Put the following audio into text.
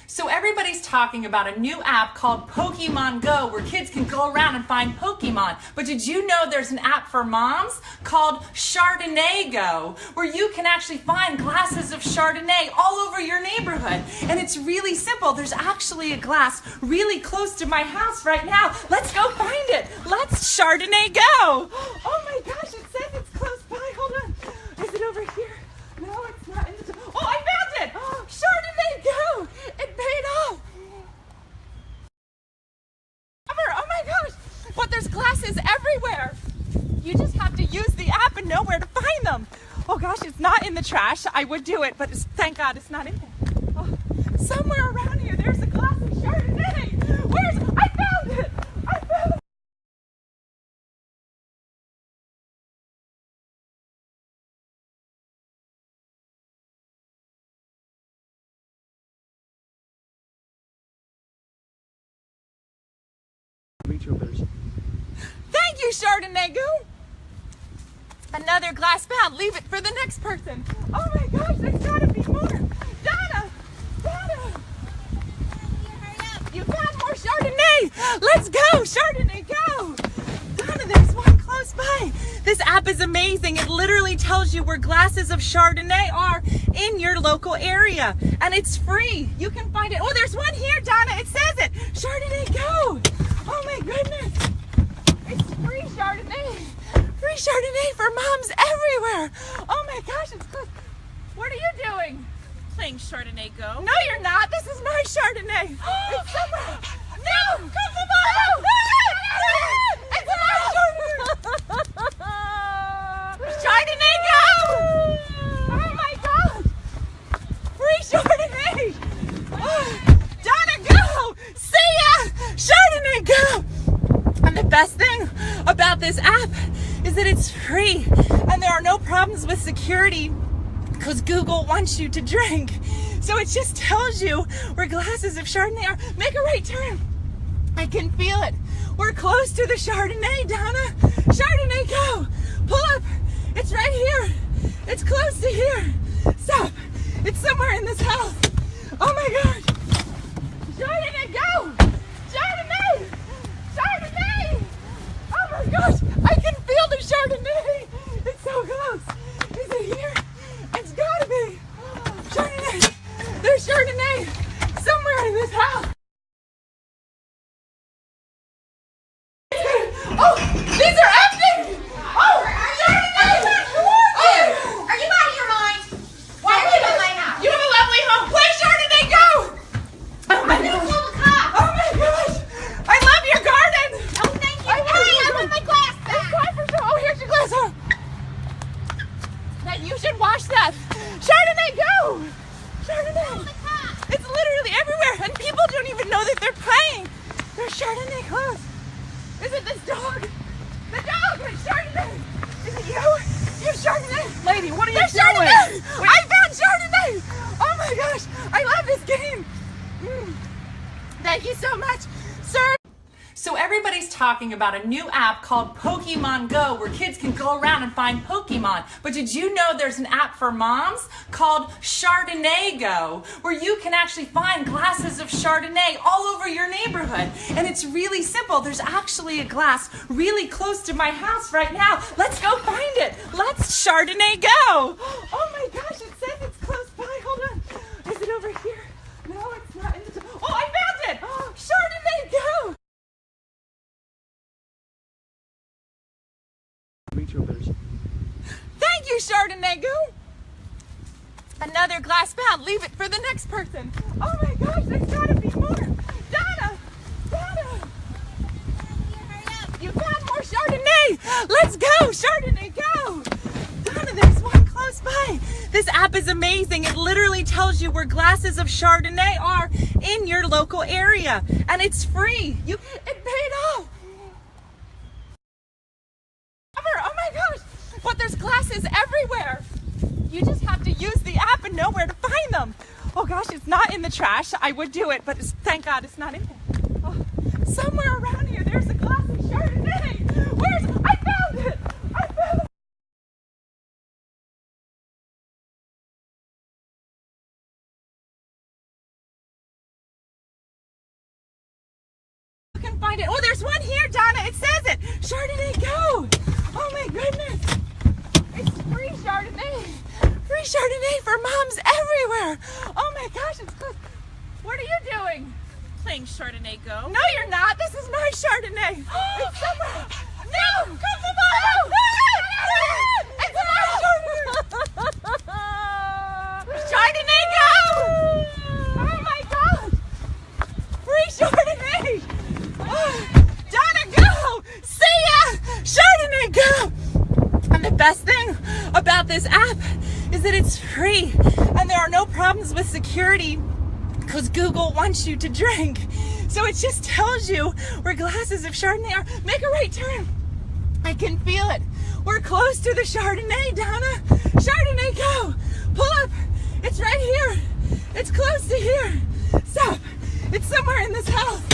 So everybody's talking about a new app called Pokemon Go where kids can go around and find Pokemon. But did you know there's an app for moms called Chardonnay Go where you can actually find glasses of Chardonnay all over your neighborhood? And it's really simple. There's actually a glass really close to my house right now. Let's go find it. Let's Chardonnay Go. Oh my gosh, it says it's close by. Hold on. Is it over here? No, it's not in the... Oh, I found it! Oh, Chardonnay Go! It paid off! Oh my gosh! But there's glasses everywhere! You just have to use the app and know where to find them. Oh gosh, it's not in the trash. I would do it, but thank God it's not in there. Oh, somewhere around here, there's a glass of Chardonnay! I found it! I found it! Thank you, Chardonnay Go. Another glass found. Leave it for the next person. Oh my gosh, there's gotta be more. Donna! You found more Chardonnay. Let's go, Chardonnay Go. Donna, there's one close by. This app is amazing. It literally tells you where glasses of Chardonnay are in your local area. And it's free. You can find it. Oh, there's one here, Donna. It says it. Chardonnay Go. Oh my goodness. It's free Chardonnay. Free Chardonnay for moms everywhere. Oh my gosh, it's close. What are you doing? Playing Chardonnay Go. No, you're not. This is my Chardonnay. It's somewhere. No! Come on! It's my Chardonnay. Chardonnay Go! Oh my gosh! Free Chardonnay! Oh, Donna, go! See ya! Chardonnay Go! And the best thing about this app is that it's free and there are no problems with security because Google wants you to drink. So it just tells you where glasses of Chardonnay are. Make a right turn. I can feel it. We're close to the Chardonnay, Donna. Chardonnay Go. Pull up. It's right here. It's close to here. Stop. It's somewhere in this house. Oh my gosh. Chardonnay Go. Chardonnay. Chardonnay. Oh my gosh. I can feel the Chardonnay. It's so close. Is it here? It's gotta be. Chardonnay. There's Chardonnay somewhere in this house. Oh, these are empty! Oh, Chardonnay! Oh, Are you out of your mind? Why are you in my house? you have a lovely home. Play Chardonnay Go! Oh my I'm gonna gosh. call the cops. Oh my gosh. I love your garden. Oh, thank you. I I want my glass It's back. time for sure. Oh, here's your glass. Oh. Now you should wash that. Chardonnay Go! Chardonnay. Call the cops. It's literally everywhere, and people don't even know that they're playing. There's Chardonnay close. Is it this dog? The dog with Chardonnay. Is it you? You have Chardonnay? Lady, what are you There's doing? Chardonnay! I found Chardonnay! Oh my gosh, I love this game. Thank you so much, sir. So everybody's talking about a new app called Pokemon Go where kids can go around and find Pokemon. But did you know there's an app for moms called Chardonnay Go where you can actually find glasses of Chardonnay all over your neighborhood? And it's really simple. There's actually a glass really close to my house right now. Let's go find it. Let's Chardonnay Go. Oh my gosh, it says it's close by. Hold on. Is it over here? No, it's not in the... Oh, I found it. Oh, Chardonnay Go. Thank you, Chardonnay Go. Another glass found. Leave it for the next person. Oh my gosh, there's gotta be more. Donna! You found more Chardonnay. Let's go, Chardonnay Go. Donna, there's one close by. This app is amazing. It literally tells you where glasses of Chardonnay are in your local area. And it's free. It paid off. Oh my gosh, but there's glasses everywhere. You just have to use the app and know where to find them. Oh gosh, it's not in the trash. I would do it, but thank God it's not in there. Oh, somewhere around here, there's a glass of Chardonnay. I found it. find it. Oh, there's one here, Donna. It says it. Chardonnay Go. Oh my goodness. It's free Chardonnay. Free Chardonnay for moms everywhere. Oh my gosh, it's close. What are you doing? Playing Chardonnay Go. No, you're not. This is my Chardonnay. It's somewhere. No! Come on! It's my Chardonnay! Chardonnay Go! Oh my God! Free Chardonnay! Oh, Donna, go! See ya! Chardonnay Go! And the best thing about this app is that it's free and there are no problems with security because Google wants you to drink. So it just tells you where glasses of Chardonnay are. Make a right turn. I can feel it. We're close to the Chardonnay, Donna. Chardonnay Go. Pull up. It's right here. It's close to here. Stop. It's somewhere in this house.